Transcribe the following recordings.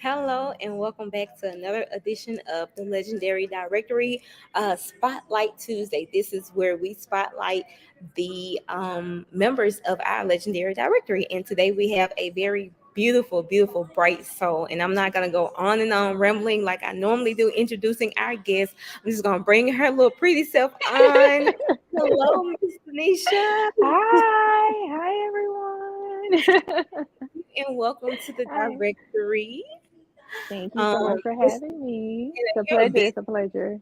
Hello and welcome back to another edition of the Legendary Directory Spotlight Tuesday. This is where we spotlight the members of our Legendary Directory. And today we have a very beautiful, beautiful, bright soul. And I'm not going to go on and on rambling like I normally do, introducing our guest. I'm just going to bring her little pretty self on. Hello, Miss Doneisha, Hi everyone. and welcome to the Hi. directory. Thank you so Um, much for it's, having me. It's a you're a pleasure. busy It's a pleasure.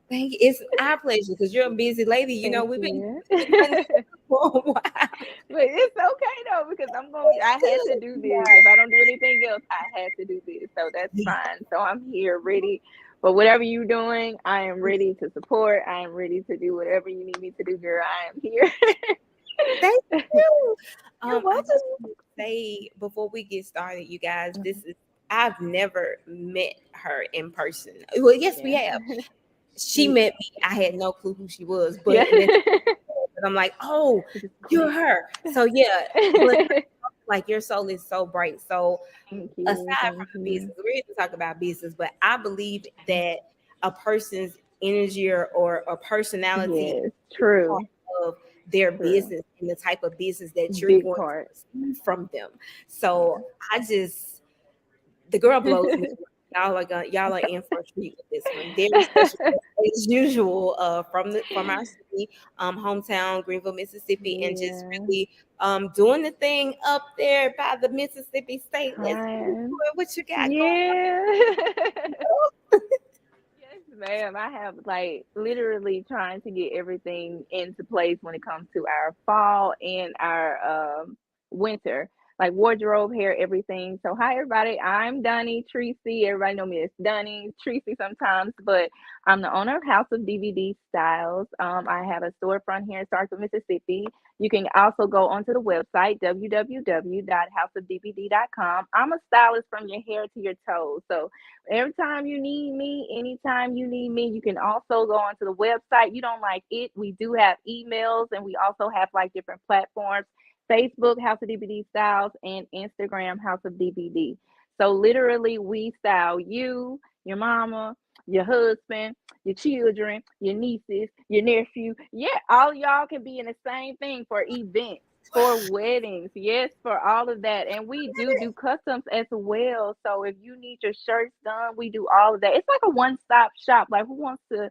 Thank you. It's our pleasure because you're a busy lady. You know, Thank we've been you. doing honey for a while. But it's okay though because I It's had to good. do this. If Yeah. I don't do anything else, I had to do this. So that's fine. So I'm here ready for whatever you're doing. I am ready to support. I am ready to do whatever you need me to do, girl. I am here. Thank you. You're I welcome. just want to say before we get started, you guys, I've never met her in person. Well, yes, we Yeah. have. She Yeah. met me. I had no clue who she was, Yeah. but then I'm like, oh, It just you're clicked. her. So yeah, but like your soul is so bright. So Thank you. aside from Thank the you. business, we're here to talk about business, but I believe that a person's energy or a personality Yes, is part true, of their true. business and the type of business that you're Big going to part. receive from them. Yeah. So I just the girl blows me away. Y'all are in for a treat with this one. Very special guest as usual from our city, hometown, Greenville, Mississippi, and just Yeah. really doing the thing up there by the Mississippi State. Let's get into Time. it. What you got going Yeah. on? Yes, ma'am. I have like literally trying to get everything into place when it comes to our fall and our winter, like wardrobe, hair, everything. So, hi everybody. I'm Donnie Tracy. Everybody know me as Donnie Tracy sometimes, but I'm the owner of House of DVD Styles. I have a storefront here in Starkville, Mississippi. You can also go onto the website www.houseofdvd.com. I'm a stylist from your hair to your toes. So every time you need me, anytime you need me, you can also go onto the website. You don't like it, we do have emails, and we also have like different platforms: Facebook, House of DVD Styles, and Instagram, House of DVD. So literally, we style you, your mama, your husband, your children, your nieces, your nephew. Yeah, all y'all can be in the same thing for events, for weddings, yes, for all of that. And we do customs as well. So if you need your shirts done, we do all of that. It's like a one-stop shop. Like, who wants to,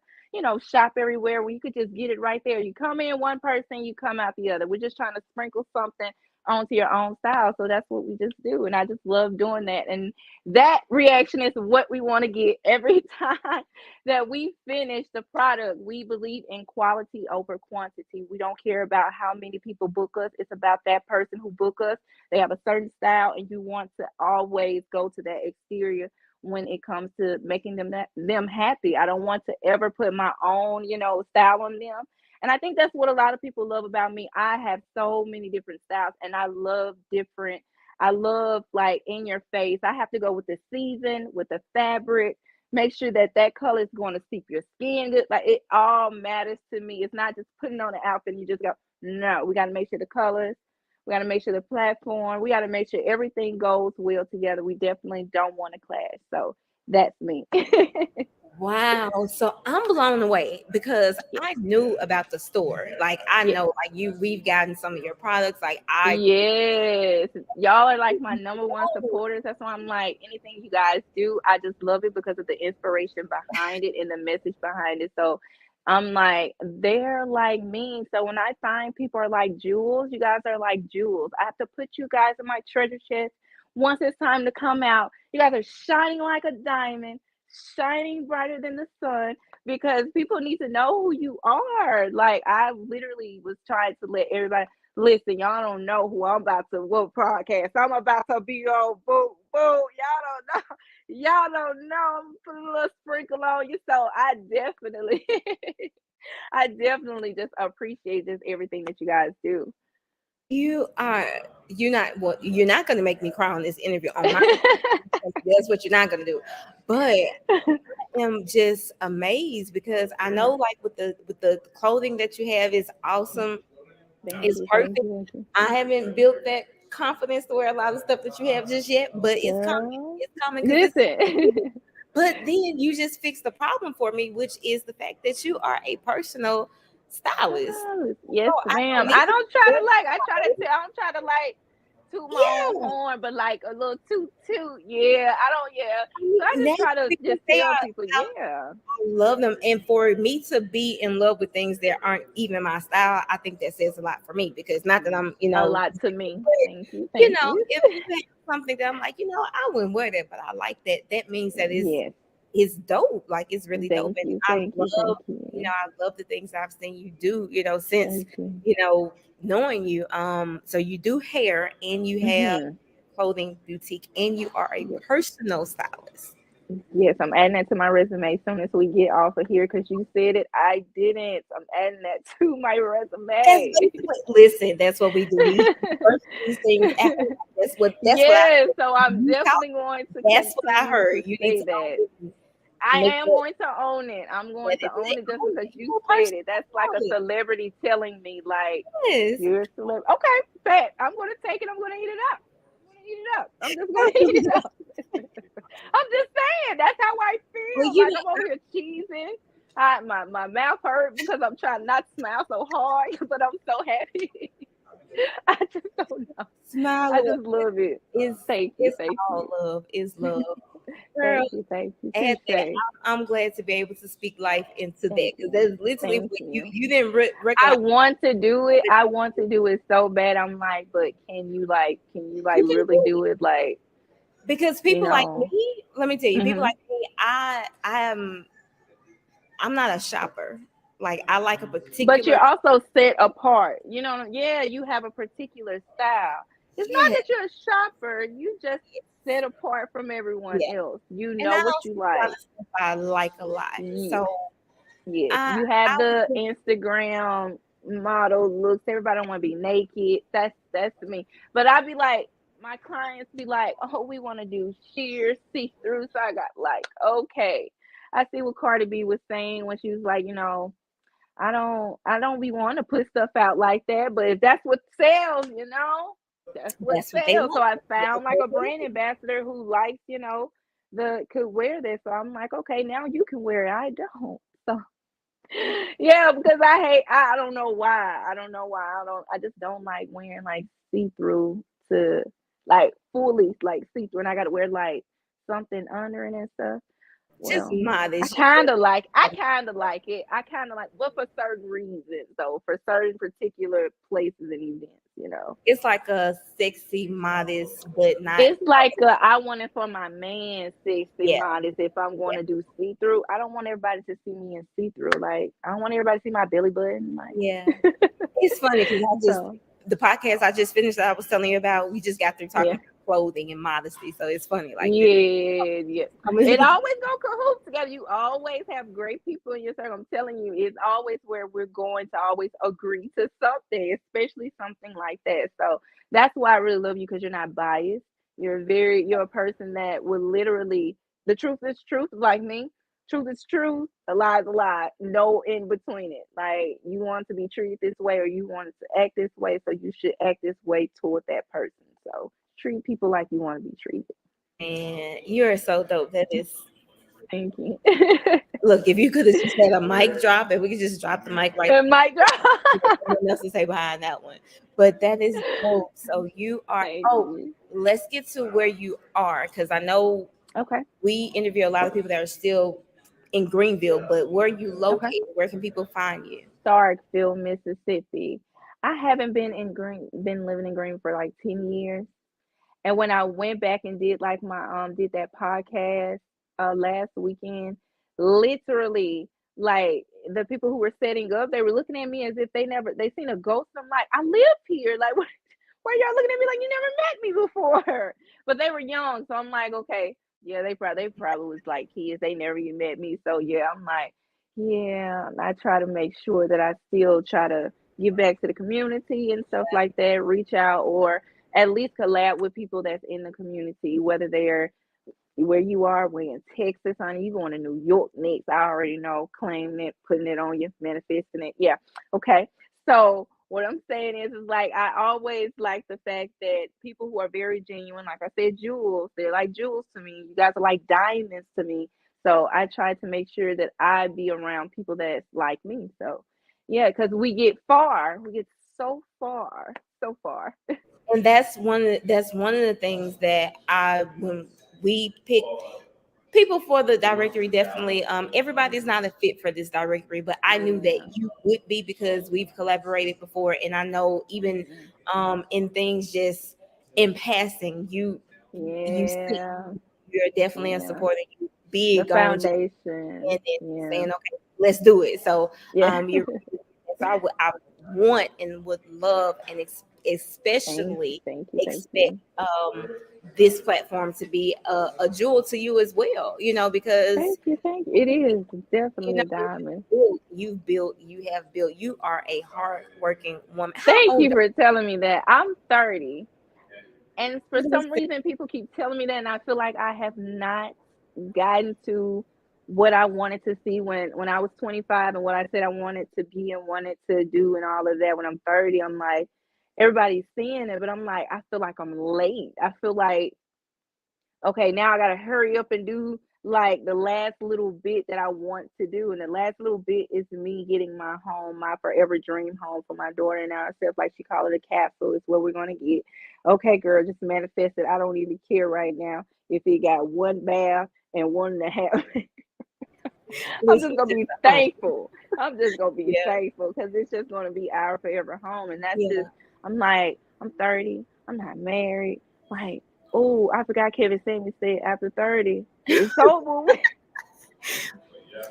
shop everywhere where you could just get it right there? You come in one person, you come out the other. We're just trying to sprinkle something onto your own style. So that's what we just do. And I just love doing that. And that reaction is what we want to get every time that we finish the product. We believe in quality over quantity. We don't care about how many people book us. It's about that person who book us. They have a certain style, and you want to always go to that exterior when it comes to making them happy. I don't want to ever put my own, style on them. And I think that's what a lot of people love about me. I have so many different styles, and I love like in your face. I have to go with the season, with the fabric, make sure that that color is going to suit your skin good. Like, it all matters to me. It's not just putting on an outfit and you just go, no, we got to make sure the colors, we got to make sure the platform, we got to make sure everything goes well together. We definitely don't want to clash. So that's me. Wow. So I'm blown away because Yeah. I knew about the store. Like I Yeah. know like we've gotten some of your products. Like I Yes, y'all are like my number one supporters. That's why I'm like, anything you guys do, I just love it because of the inspiration behind it and the message behind it. So I'm like, they're like me. So when I find people are like jewels, you guys are like jewels. I have to put you guys in my treasure chest once it's time to come out. You guys are shining like a diamond, shining brighter than the sun, because people need to know who you are. Like, I literally was trying to let everybody listen. Y'all don't know who I'm about to what podcast. I'm about to be on boo boo. Y'all don't know. Y'all don't know. I'm putting a little sprinkle on you. So I definitely I definitely just appreciate just everything that you guys do. you are you're not gonna make me cry on this interview on my that's what you're not gonna do. But am just amazed because I know like with the clothing that you have is awesome. Thank It's you, thank perfect. you, thank you. I haven't built that confidence to wear a lot of stuff that you have just yet, but it's coming. Girl, It's coming because it's. listen. But then you just fixed the problem for me, which is the fact that you are a personal stylist. Yes, So I don't ma'am. need I to don't try to like. I try to tell. I don't try to like toot my own yeah. horn, but like a little toot toot. Yeah, I don't. Yeah. So I just That's try to because just they tell are. people. Yeah, I love them, and for me to be in love with things that aren't even my style, I think that says a lot for me. Because not that I'm, a lot to me. but Thank you. Thank you. if you have something that I'm like, I wouldn't wear that, but I like that. That means that Yes. it's dope. Like it's really dope, Thank and you. I Thank you. love, Thank you. I love the things I've seen you do. Since Thank you. you know knowing you. So you do hair, and you have Mhm. clothing boutique, and you are a Yes. personal stylist. Yes, I'm adding that to my resume as soon as we get off of here because you said it. I didn't. I'm adding that to my That's resume. basically listen. That's what we do. We first these things after that's what I Yes, so I'm you talk. definitely going to That's what I continue heard. to You need say to that. own it. I Make am that going to own it. I'm going that to is own it. it just Own because it. you You're a said personal it. That's like a stylist. celebrity telling me, like, Yes. you're a celebrity. Okay, bet. I'm going to take it. I'm going to eat it up. I'm going to eat it up. I'm just going That's to what eat we it do. up. I'm just saying. That's how I Well, feel. Like I'm over I, here cheesing. My mouth hurt because I'm trying not to smile so hard, but I'm so happy. I just don't know. smile I away. just love it. It's Thank you. it's Thank all you. love. It's love, girl. Thank you. Thank you. Add that. Touche. I'm glad to be able to speak life into that Thank because you. that's literally Thank what you. you didn't I recognize. want to do it. I want to do it so bad. I'm like, but can you like You can really do do it? Like, because you people like know. me. Let me tell you, people Hmm. like me. I'm not a shopper. Like I like a But particular. you're also set apart. You know, yeah, you have a particular style. It's not Yeah, that you're a shopper. You just set apart from everyone yeah. else. You And know I what don't you see a lot like. of stuff I like a lot. Yes, So yes. I You I have would the just Instagram model looks. Everybody don't want to be naked. That's me. But I'd be like, my clients be like, oh, we want to do sheer see through. So I got like, okay. I see what Cardi B was saying when she was like, I don't be wanting to put stuff out like that, but if that's what sells, that's what that's what they sells. So want. I That's found what like a they brand ambassador who likes, the could wear this. So I'm like, okay, now you can wear it. I don't. So yeah, because I don't know why. I don't know why. I just don't like wearing like see through to like fully like see through and I gotta wear like something under it and stuff. just Well, I modest. You kind just of like I kind of like it. I kind of like, but for certain reasons though, for certain particular places and events. it's like a sexy, modest, but not. It's like I want it for my man, sexy Yeah, modest. If I'm going yeah, to do see through, I don't want everybody to see me in see through. Like I don't want everybody to see my belly button. yeah. Like It's funny because so, the podcast I just finished that I was telling you about. We just got through talking yeah. about clothing and modesty, so it's funny. Like this Yeah, yeah. coming It together. always go cahoots together. You always have great people in your circle. I'm telling you, it's always where we're going to always agree to something, especially something like that. So that's why I really love you because you're not biased. You're a person that will literally, the truth is truth, like me. Truth is truth, a lie is a lie. No in between it. Like you want to be treated this way or you want to act this way, so you should act this way toward that person. So treat people like you want to be treated. And you're so dope. That is. Thank you. Look, if you could have just had a mic drop, and we could just drop the mic right And mic there, drop. nothing else to say behind that one. But that is dope. So you are. Thank Oh, you. let's get to where you are because I know Okay. we interview a lot of people that are still in Greenville, but where you Okay. located? Where can people find you? Starkville, Mississippi. I haven't been living in Green for like 10 years. And when I went back and did like my did that podcast last weekend, literally like the people who were setting up, they were looking at me as if they seen a ghost. I'm like, I live here. Like what why y'all looking at me like you never met me before? But they were young, so I'm like, okay, yeah, they probably was like kids. They never even met me. So yeah, I'm like, yeah, I try to make sure that I still try to give back to the community and stuff like that, reach out or at least collab with people that's in the community, whether they're where you are, we're in Texas, honey, you going to New York next. I already know, claiming it, putting it on you, manifesting it. Yeah. Okay. So what I'm saying is like I always like the fact that people who are very genuine, like I said, jewels, they're like jewels to me. You guys are like diamonds to me. So I try to make sure that I be around people that's like me. So yeah, because we get far, we get so far, so far. And that's one of the things that I when we pick people for the directory, definitely everybody's not a fit for this directory, but I knew that Yeah, you would be because we've collaborated before, and I know even yeah, in things just in passing, you see yeah, you're definitely a yeah. supporter, you The big on just foundation. and then Yeah, saying, okay, let's do it. So yeah. you're so I would want and would love and Thank you, especially thank you, thank expect you. this platform to be a jewel to you as well, because Thank you, thank you. It is you definitely know a diamond. you are a hard working woman. How Thank old you are for telling me that. I'm 30. And for you? some reason, people keep telling me that, and I feel like I have not gotten to what I wanted to see when I was 25 and what I said I wanted to be and wanted to do and all of that. When I'm 30, I'm like, everybody's seeing it, but I'm like, I feel like I'm late. I feel like, okay, now I got to hurry up and do like the last little bit that I want to do. And the last little bit is me getting my home, my forever dream home for my daughter and ourselves. Like she called it a capsule, is what we're going to get. Okay, girl, just manifest it. I don't even care right now if it got one bath and one and a half. I'm just It's going to just be a home. thankful. I'm just going to be Yeah, thankful because it's just going to be our forever home. And that's yeah. just, I'm like, I'm 30. I'm not married. Like, oh, I forgot Kevin Samuel said after 30, it's over with.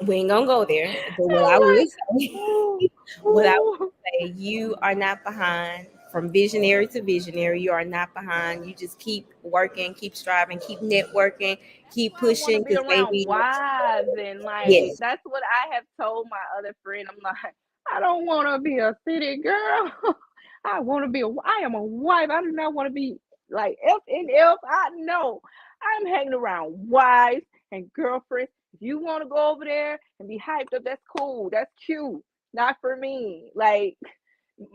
We ain't gonna go there, but what I I'm would like, say, oh, what I would oh. say, you are not behind. From visionary to visionary, you are not behind. You just keep working, keep striving, keep networking, keep I want to pushing, be because around baby, wives and like yes, that's what I have told my other friend. I'm like, I don't want to be a city girl. I want to be a. I am a wife. I do not want to be like F and F. I know. I'm hanging around wives and girlfriends. If you want to go over there and be hyped up, that's cool. That's cute. Not for me. Like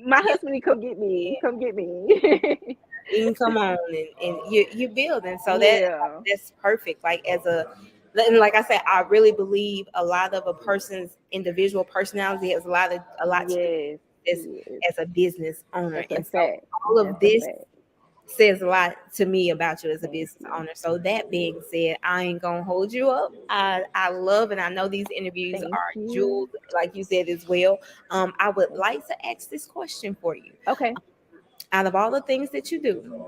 my yeah, husband, he come get me. He come get me. you can come on, and you building. So Yeah. that's perfect. Like as a and like I said, I really believe a lot of a person's individual personality has a lot to do Yes. as Yes. as a business owner. That's a And so fact. all of That's a this fact. says a lot to me about you as a Thank business you. owner. So that being said, I ain't gonna hold you up. I love and I know these interviews Thank are you. jewels, like you said as well. I would Thank like to ask this question for you. you. Okay. Out of all the things that you do,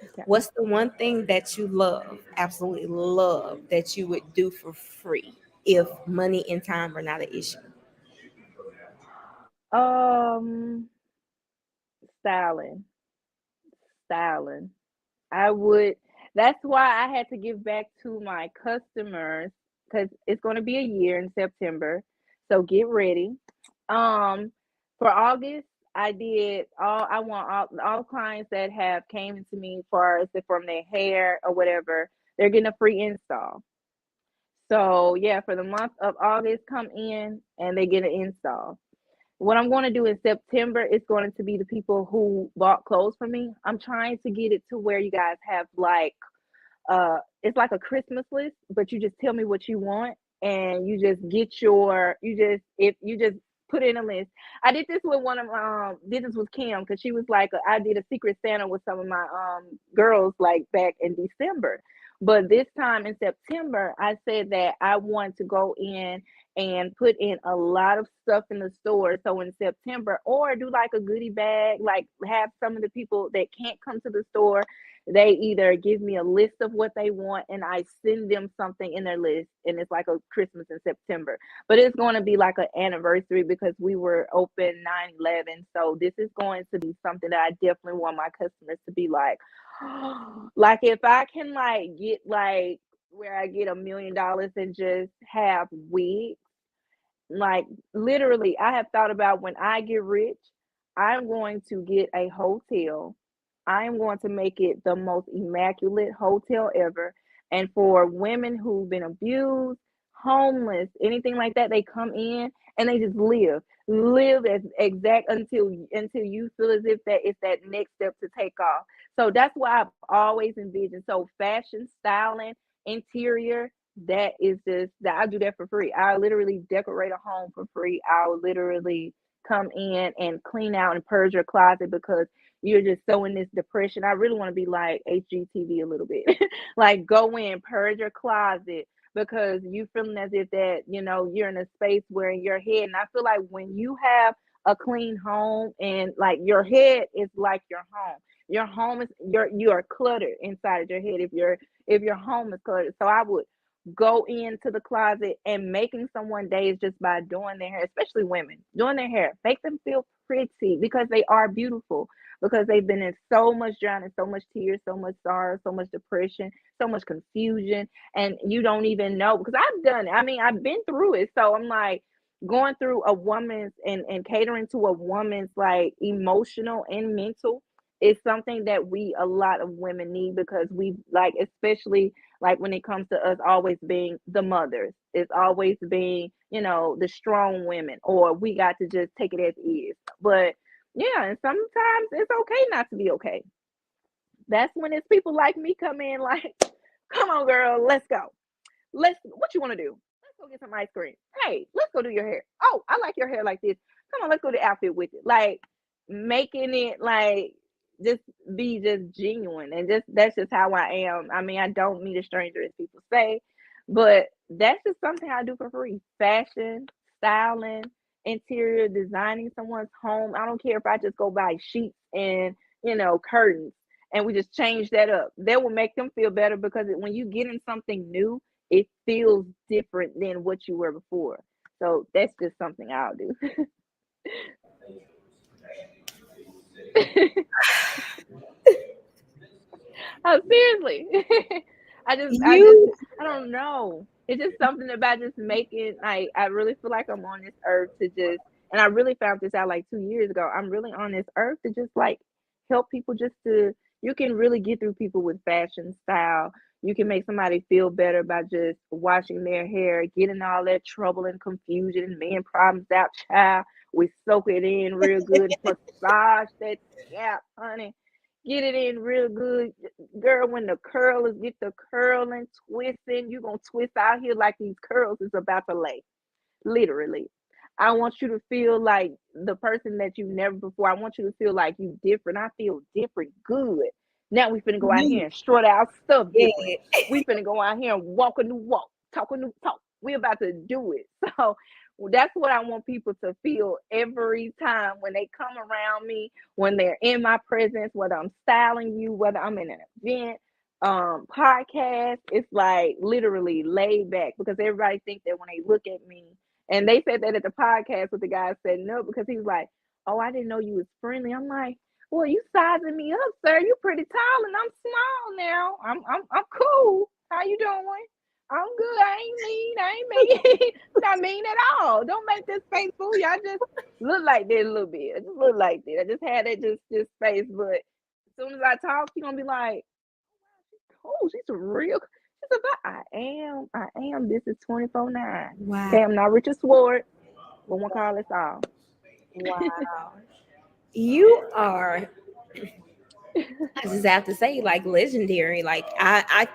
Okay. what's the one thing that you love, absolutely love, that you would do for free if money and time are not an issue? Um, styling. Styling. I would. That's why I had to give back to my customers because it's going to be a year in September. So get ready. Um, for August, I did all. I want all clients that have came to me for from their hair or whatever. They're getting a free install. So yeah, for the month of August, come in and they get an install. What I'm going to do in September is going to be the people who bought clothes from me. I'm trying to get it to where you guys have like it's like a Christmas list, but you just tell me what you want and you just get your you just if you just put in a list. I did this with one of did this with Kim because she was like I did a secret Santa with some of my girls like back in December. But this time in September, I said that I want to go in and put in a lot of stuff in the store. So in September, or do like a goodie bag, like have some of the people that can't come to the store, they either give me a list of what they want and I send them something in their list, and it's like a Christmas in September. But it's going to be like an anniversary because we were open 9/11. So this is going to be something that I definitely want my customers to be like, like if I can like get like where I get $1 million and just have wigs, like literally, I have thought about when I get rich, I'm going to get a hotel. I am going to make it the most immaculate hotel ever. And for women who've been abused, homeless, anything like that. They come in and they just live as exact until you feel as if that is that next step to take off. So that's why I've always envisioned. So fashion, styling, interior, that is just that I do that for free. I literally decorate a home for free. I'll literally come in and clean out and purge your closet because you're just so in this depression. I really want to be like HGTV a little bit. Like go in, purge your closet because you feeling as if that, you're in a space where in your head. And I feel like when you have a clean home and like your head is like your home is you are cluttered inside of your head if your home is cluttered. So I would go into the closet and making someone days just by doing their hair, especially women, doing their hair, make them feel pretty because they are beautiful, because they've been in so much drowning, so much tears, so much sorrow, so much depression, so much confusion, and you don't even know because I've done it. I mean, I've been through it. So I'm like going through a woman's and catering to a woman's like emotional and mental is something that we a lot of women need because we like, especially like when it comes to us always being the mothers, it's always being, the strong women, or we got to just take it as is. But yeah, and sometimes it's okay not to be okay. That's when it's people like me come in like, come on, girl, let's go. What you want to do? Let's go get some ice cream. Hey, let's go do your hair. Oh, I like your hair like this. Come on, let's go to the outfit with it. Like making it like just be just genuine, and just that's just how I am. I mean, I don't meet a stranger as people say, but that's just something I do for free. Fashion, styling, interior designing someone's home. I don't care if I just go buy sheets and curtains and we just change that up. That will make them feel better because when you get in something new, it feels different than what you were before. So that's just something I'll do. Oh, seriously. I just, You I don't know. It's just something about just making, like, I really feel like I'm on this earth to just, and I really found this out like 2 years ago. I'm really on this earth to just like help people just to, you can really get through people with fashion style. You can make somebody feel better by just washing their hair, getting all that trouble and confusion and man problems out, child. We soak it in real good, massage that scalp, honey. Get it in real good, girl. When the curlers get the curling, twisting, you gonna twist out here like these curls is about to lay. Literally. I want you to feel like the person that you never before. I want you to feel like you different. I feel different. Good. Now we finna go out you here and strut our stuff different. yeah. We finna go out here and walk a new walk, talk a new talk. We about to do it. So that's what I want people to feel every time when they come around me, when they're in my presence, whether I'm styling you, whether I'm in an event, podcast. It's like literally laid back because everybody thinks that when they look at me, and they said that at the podcast with the guy said no because he was like, "Oh, I didn't know you was friendly." I'm like, "Well, you sizing me up, sir. You pretty tall and I'm small now. I'm cool. How you doing? I'm good. I ain't mean. I ain't mean. Not mean at all. Don't make this face fool you. I just look like that a little bit. I just look like that. I just had that just face. But as soon as I talk, you're gonna be like, oh, she's a real. She's about. I am. I am. This is 24/9. Wow. Okay, I'm not Richard Sword, but one call us all. Wow. You are, I just have to say, like legendary. Like I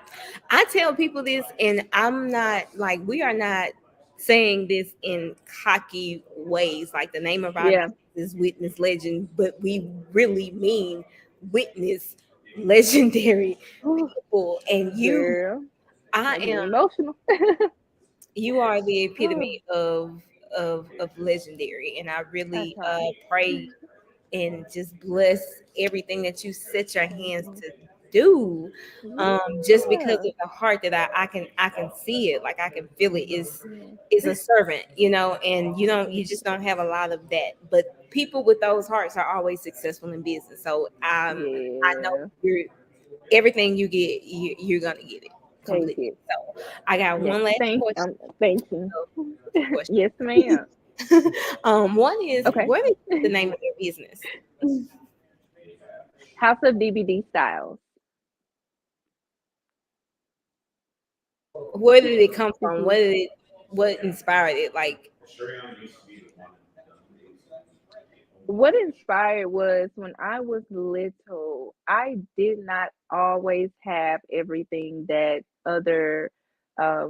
tell people this, and I'm not like we are not saying this in cocky ways. Like the name of our Yeah, business is Witness Legend, but we really mean witness legendary Whew, people. And girl, I making am, me emotional. you are the Oh, epitome of legendary, and I I really try. pray and just bless everything that you set your hands to do, just because Yeah. of the heart that I can see it, like I can feel it Yeah. is a servant, and you just don't have a lot of that, but people with those hearts are always successful in business. So I know Yeah. you're everything you get, you're gonna get it Take completely. it. So I got Yes. one last question. Thank you. So, two Yes, ma'am. questions. One is, Okay. what is the name of your business? House of DVD Styles. Where did it come Did from? What you? did it? what inspired it? Like, What inspired was when I was little, I did not always have everything that other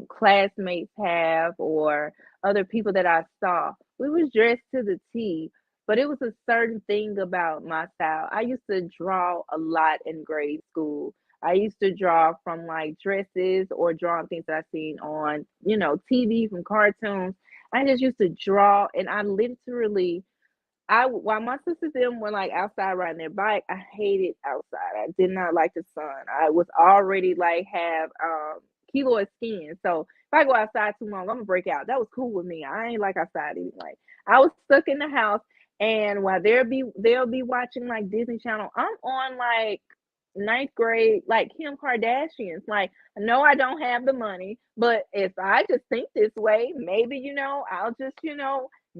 classmates have or other people that I saw. We was dressed to the T, but it was a certain thing about my style. I used to draw a lot in grade school. I used to draw from like dresses or drawing things that I seen on, TV from cartoons. I just used to draw, and I literally while my sisters them were like outside riding their bike, I hated outside. I did not like the sun. I was already like have keloid skin. So if I go outside too long, I'm gonna break out. That was cool with me. I ain't like outside anyway. I was stuck in the house, and while they'll be watching like Disney Channel, I'm on like ninth grade, like Kim Kardashians. Like, no, I don't have the money, but if I just think this way, maybe, I'll just,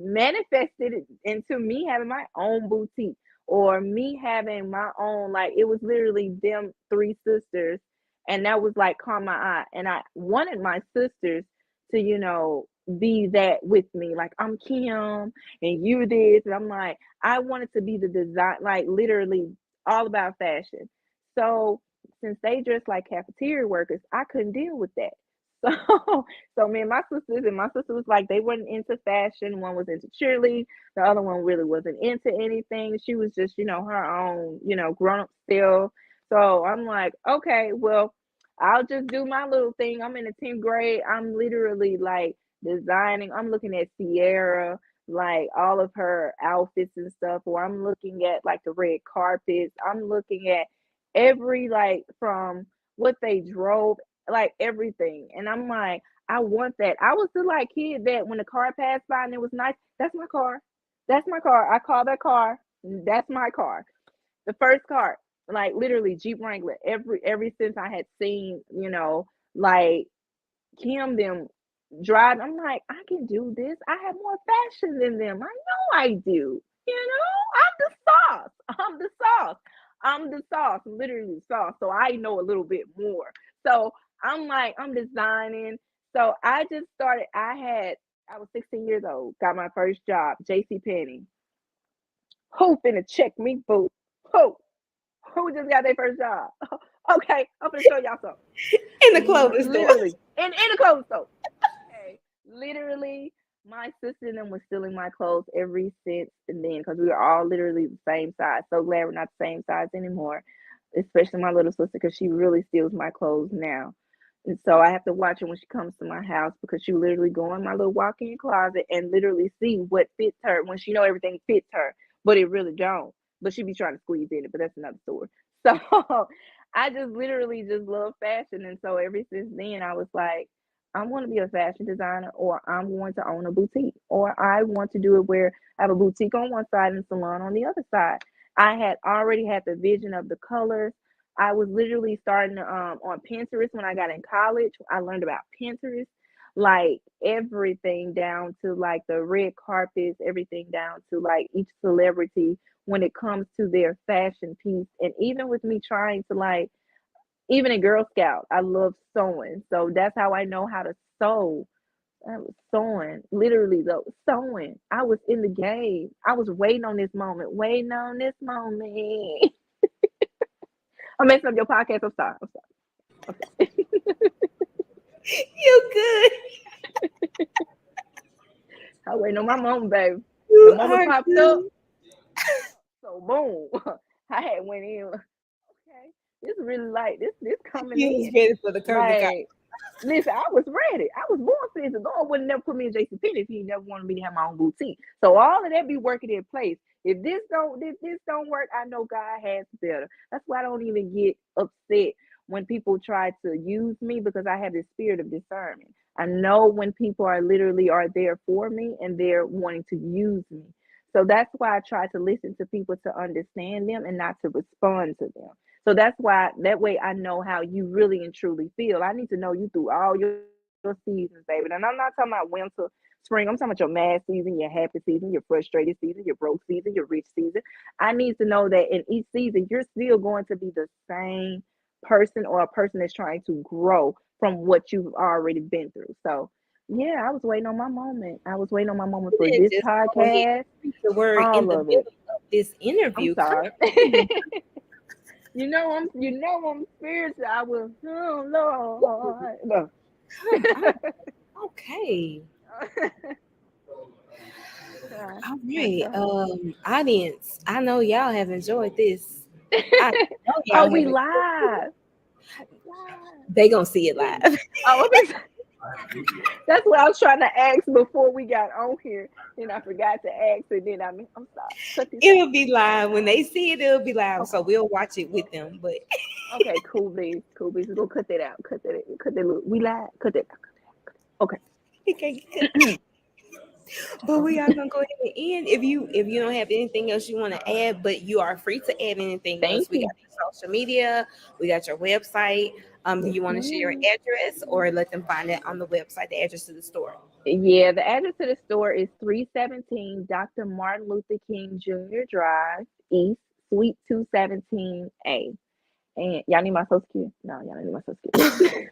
manifested it into me having my own boutique or me having my own, like it was literally them three sisters, and that was like caught my eye, and I wanted my sisters to be that with me, like I'm Kim and you this, and I'm like I wanted to be the design, like literally all about fashion. So since they dress like cafeteria workers, I couldn't deal with that. So me and my sisters, and my sister was like they weren't into fashion. One was into cheerleading, the other one really wasn't into anything. She was just, her own, grown up still. So I'm like, okay, well, I'll just do my little thing. I'm in the 10th grade. I'm literally like designing. I'm looking at Sierra, like all of her outfits and stuff, or I'm looking at like the red carpets. I'm looking at every like from what they drove, like everything. And I'm like, I want that. I was the like kid that when the car passed by and it was nice, that's my car. That's my car. I call that car. That's my car. The first car, like literally Jeep Wrangler. Every since I had seen, like Kim them drive, I'm like, I can do this. I have more fashion than them. I know I do. I'm the sauce. I'm the sauce. I'm the sauce, literally sauce. So I know a little bit more. So I'm like, I'm designing. So I just started. I was 16 years old, got my first job, JC Penney. Who finna check me, boo? Who? Who just got their first job? Okay, I'm gonna show y'all something. in the clothing store. Literally, in a clothes store. Okay, literally, my sister and them was stealing my clothes every since and then because we were all literally the same size. So glad we're not the same size anymore, especially my little sister because she really steals my clothes now. And so I have to watch her when she comes to my house because she literally go in my little walk-in closet and literally see what fits her when she know everything fits her, but it really don't. But she be trying to squeeze in it, but that's another story. So I just literally just love fashion, and so ever since then I was like, I want to be a fashion designer, or I'm going to own a boutique, or I want to do it where I have a boutique on one side and salon on the other side. I had already had the vision of the colors. I was literally starting on Pinterest when I got in college. I learned about Pinterest, like everything down to like the red carpets, everything down to like each celebrity when it comes to their fashion piece. And even with me trying to like, even in Girl Scout, I love sewing. So that's how I know how to sew. I was sewing, literally though, sewing. I was in the game. I was waiting on this moment, waiting on this moment. I'm messing up your podcast. I'm sorry. I'm sorry. You good. I waiting on my moment, baby. The You moment are popped up, good. so boom. I had went in. Okay, this really like this coming You was in. ready for the curtain call. Like, listen, I was ready. I was born for this. The Lord would never put me in JC Penney if He never wanted me to have my own boutique. So all of that be working in place. If this don't work, I know God has better. That's why I don't even get upset when people try to use me because I have this spirit of discernment. I know when people are literally are there for me and they're wanting to use me. So that's why I try to listen to people to understand them and not to respond to them. So that's why that way I know how you really and truly feel. I need to know you through all your seasons, baby. And I'm not talking about winter, spring. I'm talking about your mad season, your happy season, your frustrated season, your broke season, your rich season. I need to know that in each season, you're still going to be the same person or a person that's trying to grow from what you've already been through. So Yeah, I was waiting on my moment. I was waiting on my moment for Didn't this just go ahead podcast, and speak the word in all the of it. middle of this I'm interview. Come sorry. on. I'm spiritual. I will, oh Lord. No. Come on. Okay. Sorry. All But, right. Audience, I know y'all have enjoyed this. I know oh, y'all we have. live. Live. They gonna see it live. Oh, that's what I was trying to ask before we got on here. Then I forgot to ask, and then I'm sorry. Cut this out. It'll be live when they see it. It'll be live, so Okay. we'll watch it with them. But Okay, cool beans. Cool beans. We're gonna cut that out. Cut that out. Cut that look. We live. Cut that out. Okay. okay, but we are gonna go ahead and end. If you don't have anything else you want to add, but you are free to add anything else. Thank We got you. your social media, we got your website. Do Yes, you want to share your ma'am. address or let them find it on the website, the address to the store? Yeah, the address to the store is 317 Dr. Martin Luther King Jr. Drive, East, Suite 217A. And y'all need my social security? No, y'all don't need my social security.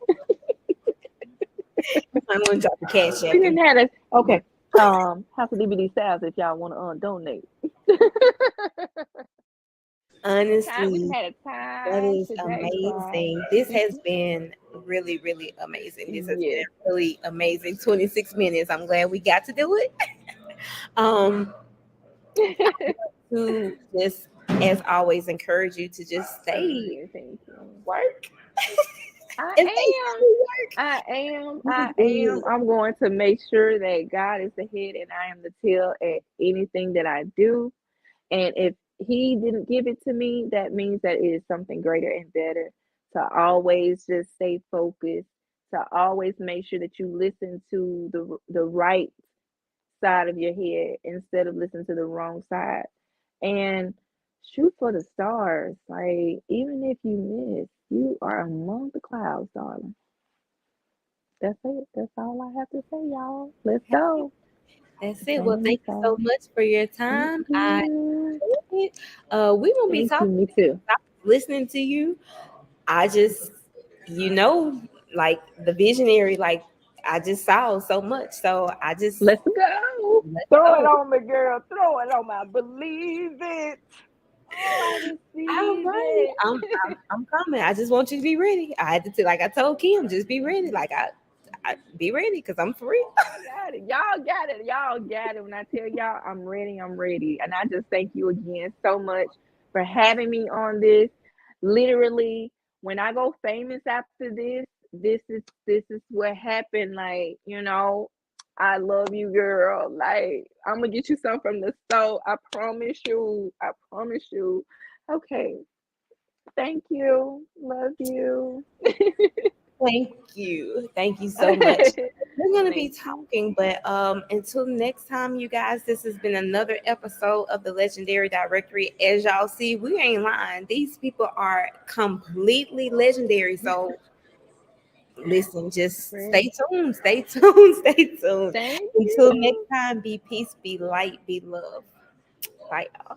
I'm gonna drop the cash We app didn't in. have it. Okay. Have to DVD sales if y'all want to donate. We done Honestly, had a that time is today, Cry. amazing. This has been really, really amazing. This has been Yes. a really amazing 26 minutes. I'm glad we got to do it. Um, to just, as always, encourage you to just Thank stay you. Thank you. work I and stay am. work. I am. You I good. am. I'm going to make sure that God is the head and I am the tail at anything that I do. And if He didn't give it to me, that means that it is something greater and better. To always just stay focused. To always make sure that you listen to the right side of your head instead of listening to the wrong side. And shoot for the stars. Like, even if you miss, you are among the clouds, darling. That's it. That's all I have to say, y'all. Let's go. That's It's it. Well, raining thank you so outside. much for your Thank time. I you. enjoyed it. We won't be Thank you. talking Me too. listening to you. I just, you know, like the visionary, like I just saw so much. So I just Let's go. let's Throw it go. on me, girl. Throw it on me. I believe it. Oh, I All receive right, it. I'm coming. I just want you to be ready. I had to like I told Kim, just be ready. Like I be ready because I'm for real. I got it. Y'all got it. Y'all got it. When I tell y'all I'm ready, I'm ready. And I just thank you again so much for having me on this. Literally, when I go famous after this, this is what happened. Like, I love you, girl. Like, I'm gonna get you some from the store. I promise you. I promise you. Okay. Thank you. Love you. Thank you so much. We're gonna be Thank you. talking, but until next time, you guys. This has been another episode of the Legendary Directory. As y'all see, we ain't lying. These people are completely legendary. So listen, just Ready. stay tuned, stay tuned, stay tuned. Thank Until next you. time, be peace, be light, be love. Bye, y'all.